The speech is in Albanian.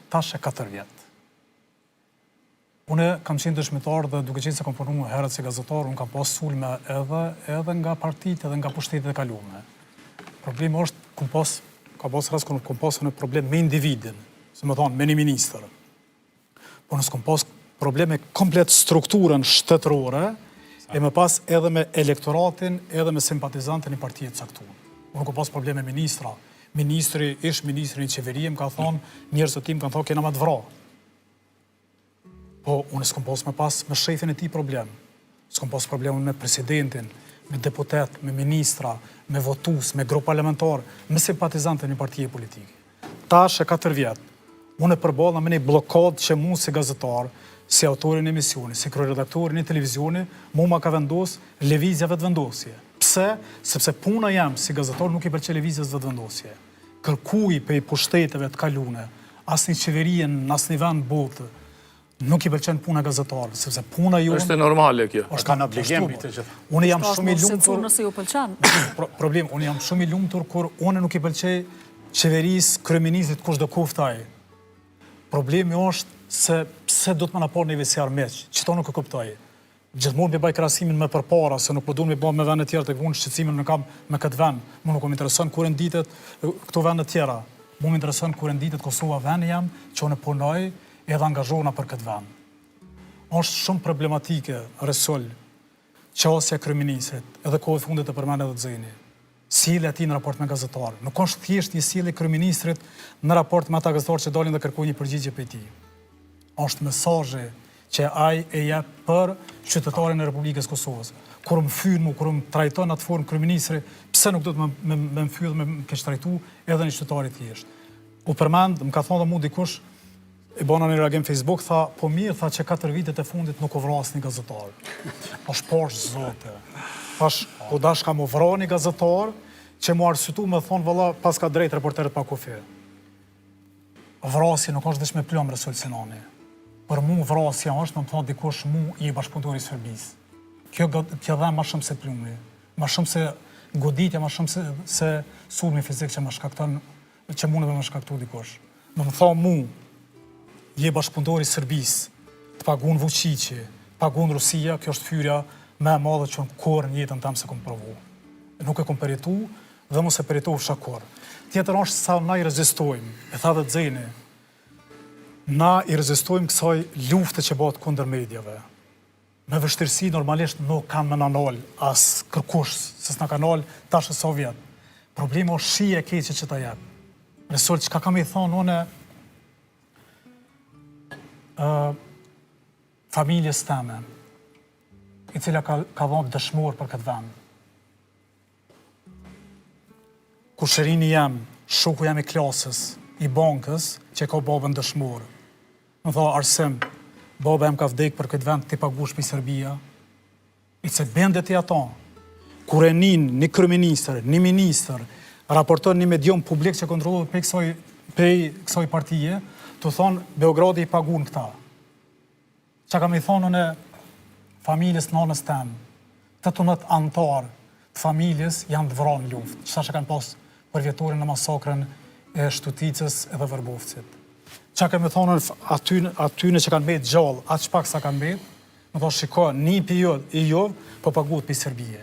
tash e 4 vjet. Unë kam qenë dëshmitar dhe duke qenë se kam punuar herët si gazetar, unë kam pas sulme edhe nga partitë edhe nga pushtetet e kaluara. Problemi është ka pas rast kur kam pasur një problem me individin, se më thonë me një ministër. Po nësë kam pas probleme komplet strukturën shtetërore, e më pas edhe me elektoratin, edhe me simpatizantën i partijet caktuar. Unë kam pas probleme me ministra. Ministri i qeverie më ka thonë, njerëzit tim kanë thonë kena ma të vra. Po, unë s'kom pas me shefin e ti problem. S'kom pas problem me presidentin, me deputet, me ministra, me votus, me grup parlamentar, me simpatizantën i partije politike. Tash e 4 vjet, unë e përballa me një blokad që mu si gazetar, si autorin e emisioni, si kryeredaktorin e televizioni, mu ma ka vendos lëvizjave të vendosje. Pse? Sepse puna jam si gazetar nuk i pëlqej lëvizjes të vendosje. Kërkuj për i pushteteve të kalune, as një qeverien, as një vend botë, nuk i pëlqen puna gazetarë, sepse puna jonë... Është normale kjo. Është kanë obligim të gjithë. Unë jam shumë i lumtur... Nëse ju pëlqen. Problem, unë jam shumë i lumtur kur unë nuk i pëlqej qeverisë, kryeministrit kush do kuftaj. Problemi është se pse do të më na parë një vesiar meq, që to nuk e kuptoj. Gjithmonë me baj krahasimin me përpara, se nuk po duan me bë me vende të tjera tek unë shqetësimin në kam me këtë vend. Mu nuk më intereson kur nditet këto vende të tjera. Mu më intereson kur nditet Kosova vendi jam, që unë punoj edhe angazhohuna për këtë vend. Është shumë problematike rësull qasja kryeministrit, edhe kohë fundit të përmend edhe Xeni. Sjellja e tij në raport me gazetarë. Nuk është thjesht një sjellje kryeministrit në raport me ata gazetarë që dalin dhe kërkojnë një përgjigje prej tij. Është mesazhi që ai e jep për qytetarin e Republikës Kosovës. Kur më fyll kur më trajton atë formë kryeministri, pse nuk do të më fyll me keq trajtu edhe një qytetar i thjesht. U përmend, më ka thonë dhe mu dikush, i bona një reagim Facebook, tha, po mirë, tha që 4 vitet e fundit nuk u vras një gazetar. Është poshtë zote. Thash, po dash ka mu vra një gazetar, që mu arsyetu me thonë, valla, pas ka drejt reporterët pa kufi. Vrasje nuk është veç me plom Resul Sinani. Për mu vrasja është, më thonë dikush mu i bashkëpunëtori i Serbisë. Kjo dhe ma shumë se plumi, ma shumë se goditja, ma shumë se sulmi fizik që mune me më shkaktu dikush. Më thonë mu, je bashkëpunëtori i Serbisë, të pagun Vučići, pagun Rusia, kjo është fyrja me e madhe që në korë në jetën tam se kom provu. Nuk e kom përjetu dhe mos e përjetu shakur. Tjetër është sa na i rezistojmë, e tha dhe Xeni, na i rezistojmë kësaj lufte që bëhet kundër medjave. Me vështirësi normalisht nuk kanë me nanol as kërkush, se s'na kanë nol tash e Sovjet. Problemi është shije e keqe që ta jep. Resul, që ka kam i thonë une familjes teme, i cila ka dhënë dëshmor për këtë vend. Kushërini jam, shoku jam i klasës, i bankës, që ka babën dëshmor. Më tha, Arsim, baba jam ka vdek për këtë vend, ti pagush për Serbia. I se bendet i ata, kur e një kryeministër, një ministër, raporton një medium publik që kontrollohet prej kësaj partije, të thonë, Beogradi i pagun këta. Që kam i thonë në familjes nanës temë, 18 antar të familjes janë të vranë në luft. Qëta që kanë pas përvjetorin në masakrën e Shtuticës edhe Vrbovcit. Që kam i thonë atyne që kanë betë gjallë, atë që pak sa kanë betë, më thonë shiko, një period i jovë, po paguhet për Serbije.